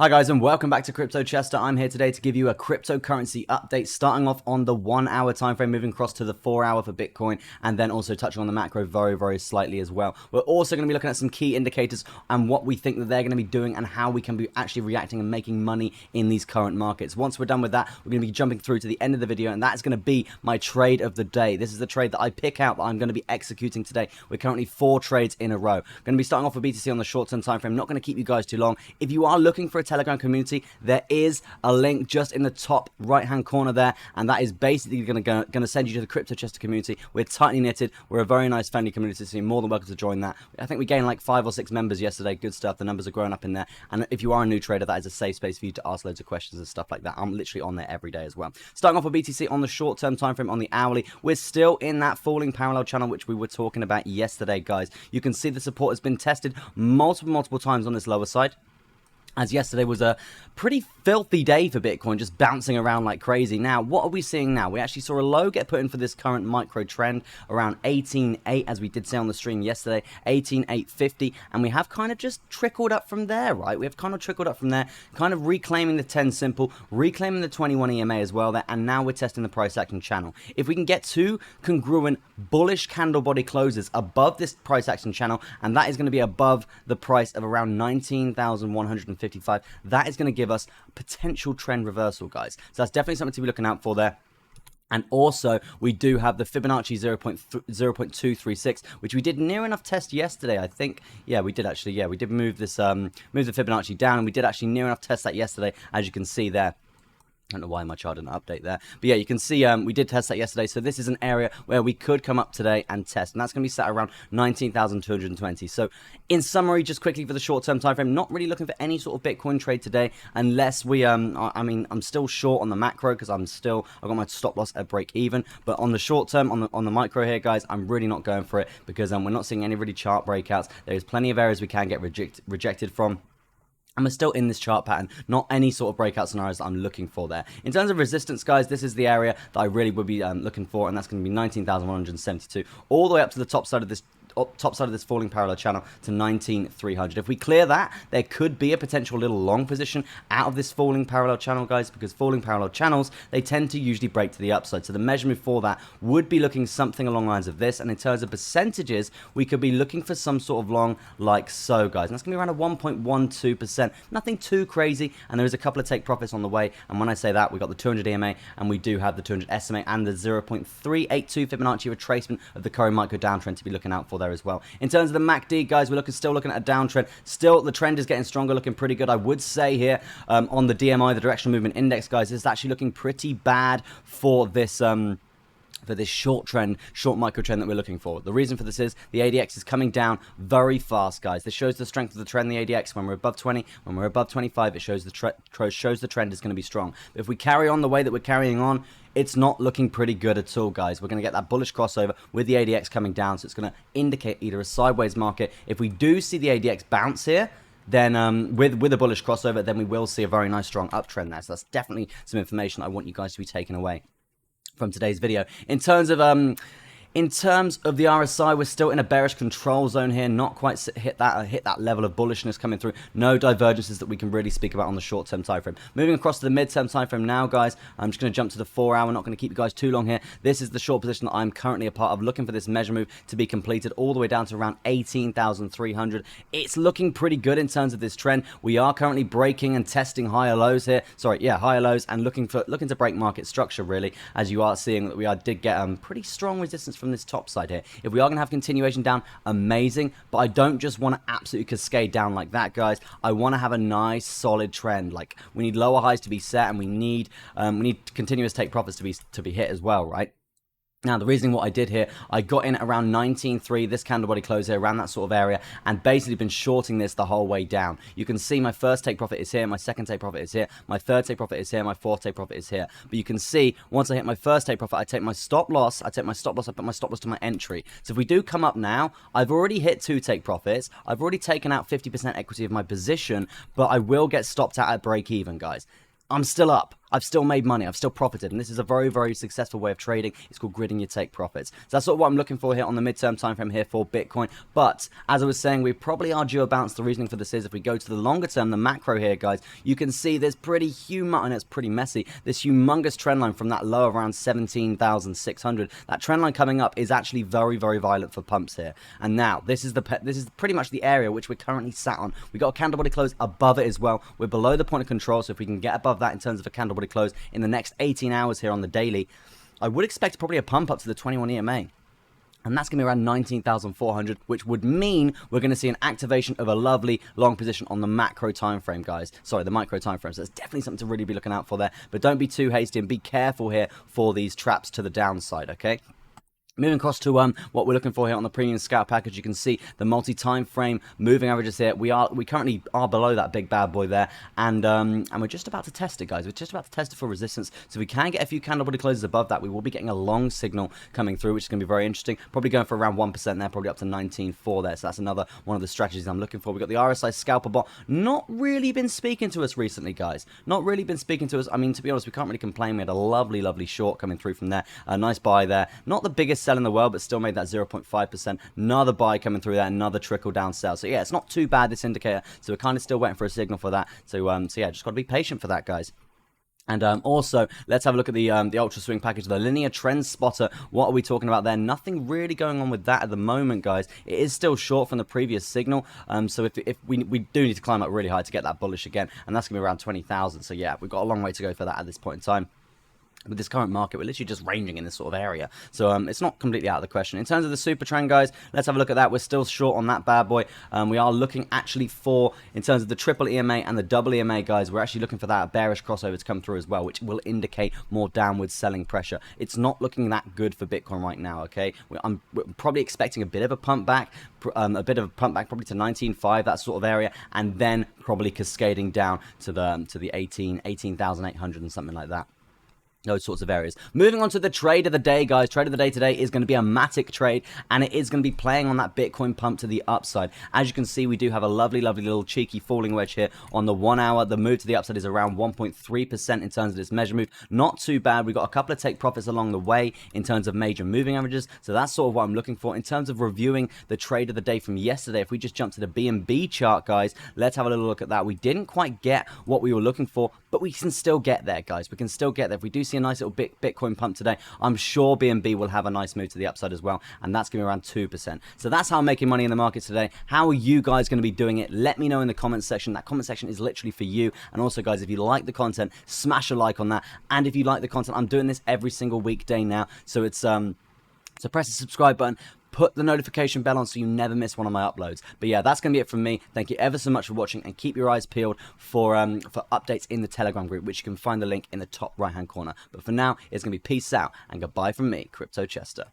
Hi guys and welcome back to Crypto Chester. I'm here today to give you a cryptocurrency update, starting off on the 1 hour time frame, moving across to the 4 hour for Bitcoin, and then also touching on the macro very slightly as well. We're also going to be looking at some key indicators and what we think that they're going to be doing and how we can be actually reacting and making money in these current markets. Once we're done with that, we're going to be jumping through to the end of the video, and that's going to be my trade of the day. This is the trade that I pick out that I'm going to be executing today. We're currently 4 trades in a row. Going to be starting off with BTC on the short-term time frame. Not going to keep you guys too long. If you are looking for a Telegram community, there is a link just in the top right hand corner there, and that is basically going to send you to the Crypto Chester community. We're tightly knitted, we're a very nice friendly community, so you're more than welcome to join that. I think we gained like 5 or 6 members yesterday. Good stuff. The numbers are growing up in there, and if you are a new trader, that is a safe space for you to ask loads of questions and stuff like that. I'm literally on there every day as well. Starting off with BTC on the short term time frame, on the hourly, we're still in that falling parallel channel which we were talking about yesterday, guys. You can see the support has been tested multiple times on this lower side, as yesterday was a pretty filthy day for Bitcoin, just bouncing around like crazy. Now, what are we seeing now? We actually saw a low get put in for this current micro trend around 18.8, as we did say on the stream yesterday, 18.850, and we have kind of just trickled up from there, right? We have kind of trickled up from there, kind of reclaiming the 10 simple, reclaiming the 21 EMA as well there, and now we're testing the price action channel. If we can get 2 congruent bullish candle body closes above this price action channel, and that is going to be above the price of around 19,155, that is going to give us potential trend reversal, guys. So that's definitely something to be looking out for there. And also, we do have the Fibonacci 0.236, which we did near enough test yesterday, I think. Yeah, we did actually. Yeah, we did move this, move the Fibonacci down, and we did actually near enough test that yesterday, as you can see there. I don't know why my chart didn't update there. But yeah, you can see we did test that yesterday. So this is an area where we could come up today and test. And that's going to be set around 19,220. So in summary, just quickly for the short-term time frame, not really looking for any sort of Bitcoin trade today unless we, I mean, I'm still short on the macro because I've got my stop loss at break even. But on the short term, on the micro here, guys, I'm really not going for it because we're not seeing any really chart breakouts. There's plenty of areas we can get rejected from. And we're still in this chart pattern, not any sort of breakout scenarios that I'm looking for there. In terms of resistance, guys, this is the area that I really would be looking for, and that's going to be 19,172, all the way up to the top side of this falling parallel channel to 19,300. If we clear that, there could be a potential little long position out of this falling parallel channel, guys, because falling parallel channels, they tend to usually break to the upside. So the measurement for that would be looking something along the lines of this, and in terms of percentages, we could be looking for some sort of long like so, guys, and that's going to be around a 1.12%. Nothing too crazy, and there is a couple of take profits on the way, and when I say that, we've got the 200 EMA, and we do have the 200 SMA, and the 0.382 Fibonacci retracement of the current micro downtrend to be looking out for there as well. In terms of the MACD, guys, we're still looking at a downtrend. Still, the trend is getting stronger, looking pretty good. I would say here on the DMI, the Directional Movement Index, guys, is actually looking pretty bad for this short micro trend that we're looking for. The reason for this is the ADX is coming down very fast, guys. This shows the strength of the trend, the ADX. When we're above 20, when we're above 25, it shows the trend is going to be strong. But if we carry on the way that we're carrying on, it's not looking pretty good at all, guys. We're going to get that bullish crossover with the ADX coming down, so it's going to indicate either a sideways market. If we do see the ADX bounce here, then with a bullish crossover, then we will see a very nice strong uptrend there. So that's definitely some information I want you guys to be taking away from today's video. In terms of the RSI, we're still in a bearish control zone here, not quite hit that level of bullishness coming through. No divergences that we can really speak about on the short-term time frame. Moving across to the mid-term time frame now, guys. I'm just going to jump to the 4 hour. Not going to keep you guys too long here. This is the short position that I'm currently a part of, looking for this measure move to be completed all the way down to around 18,300. It's looking pretty good in terms of this trend. We are currently breaking and testing higher lows here. Sorry, yeah, higher lows, and looking to break market structure, really, as you are seeing that we did get pretty strong resistance from this top side here. If we are going to have continuation down, amazing, but I don't just want to absolutely cascade down like that, guys. I want to have a nice solid trend. Like, we need lower highs to be set, and we need continuous take profits to be hit as well, right? Now, the reason what I did here, I got in around 19.3, this candle body close here, around that sort of area, and basically been shorting this the whole way down. You can see my first take profit is here, my second take profit is here, my third take profit is here, my fourth take profit is here. But you can see, once I hit my first take profit, I take my stop loss, I put my stop loss to my entry. So if we do come up now, I've already hit 2 take profits, I've already taken out 50% equity of my position, but I will get stopped out at break even, guys. I'm still up. I've still made money, I've still profited, and this is a very, very successful way of trading. It's called gridding your take profits. So that's sort of what I'm looking for here on the midterm time frame here for Bitcoin. But as I was saying, we probably are due a bounce. The reasoning for this is if we go to the longer term, the macro here, guys, you can see there's pretty humongous, and it's pretty messy, this humongous trend line from that low around 17,600. That trend line coming up is actually very, very violent for pumps here. And now this is pretty much the area which we're currently sat on. We got a candle body close above it as well. We're below the point of control, so if we can get above that in terms of a candle body close in the next 18 hours here on the daily, I would expect probably a pump up to the 21 EMA. And that's going to be around 19,400, which would mean we're going to see an activation of a lovely long position on the macro time frame, guys. Sorry, the micro time frame. So that's definitely something to really be looking out for there. But don't be too hasty and be careful here for these traps to the downside, okay? Moving across to what we're looking for here on the premium scout package, you can see the multi-time frame moving averages here. We currently are below that big bad boy there, and we're just about to test it, guys. We're just about to test it for resistance. So if we can get a few candle body closes above that, we will be getting a long signal coming through, which is going to be very interesting. Probably going for around 1% there, probably up to 19.4 there. So that's another one of the strategies I'm looking for. We've got the RSI scalper bot. Not really been speaking to us recently, guys. Not really been speaking to us. I mean, to be honest, we can't really complain. We had a lovely, lovely short coming through from there. A nice buy there. Not the biggest sell in the world, but still made that 0.5%. Another buy coming through there, another trickle down sell. So yeah, it's not too bad, this indicator. So we're kind of still waiting for a signal for that. So yeah, just got to be patient for that, guys. And also, let's have a look at the Ultra Swing package, the Linear Trend Spotter. What are we talking about there? Nothing really going on with that at the moment, guys. It is still short from the previous signal. So if we do need to climb up really high to get that bullish again, and that's going to be around 20,000. So yeah, we've got a long way to go for that at this point in time. With this current market, we're literally just ranging in this sort of area. So it's not completely out of the question. In terms of the super trend, guys, let's have a look at that. We're still short on that bad boy. We are looking actually for, in terms of the triple EMA and the double EMA, guys, we're actually looking for that bearish crossover to come through as well, which will indicate more downward selling pressure. It's not looking that good for Bitcoin right now, okay? We're probably expecting a bit of a pump back, probably to 19.5, that sort of area, and then probably cascading down to the 18,800 and something like that. Those sorts of areas. Moving on to the trade of the day, guys. Trade of the day today is going to be a MATIC trade, and it is going to be playing on that Bitcoin pump to the upside. As you can see, we do have a lovely, lovely little cheeky falling wedge here on the 1 hour. The move to the upside is around 1.3% in terms of this measure move. Not too bad. We've got a couple of take profits along the way in terms of major moving averages, so that's sort of what I'm looking for. In terms of reviewing the trade of the day from yesterday, if we just jump to the BNB chart, guys, let's have a little look at that. We didn't quite get what we were looking for, but we can still get there, guys. We can still get there. If we do see a nice little Bitcoin pump today, I'm sure BNB will have a nice move to the upside as well, and that's going to be around 2%. So that's how I'm making money in the market today. How are you guys going to be doing it? Let me know in the comment section. That comment section is literally for you. And also, guys, if you like the content, smash a like on that. And if you like the content, I'm doing this every single weekday now, so it's so press the subscribe button. Put the notification bell on so you never miss one of my uploads. But yeah, that's going to be it from me. Thank you ever so much for watching, and keep your eyes peeled for updates in the Telegram group, which you can find the link in the top right-hand corner. But for now, it's going to be peace out and goodbye from me, Crypto Chester.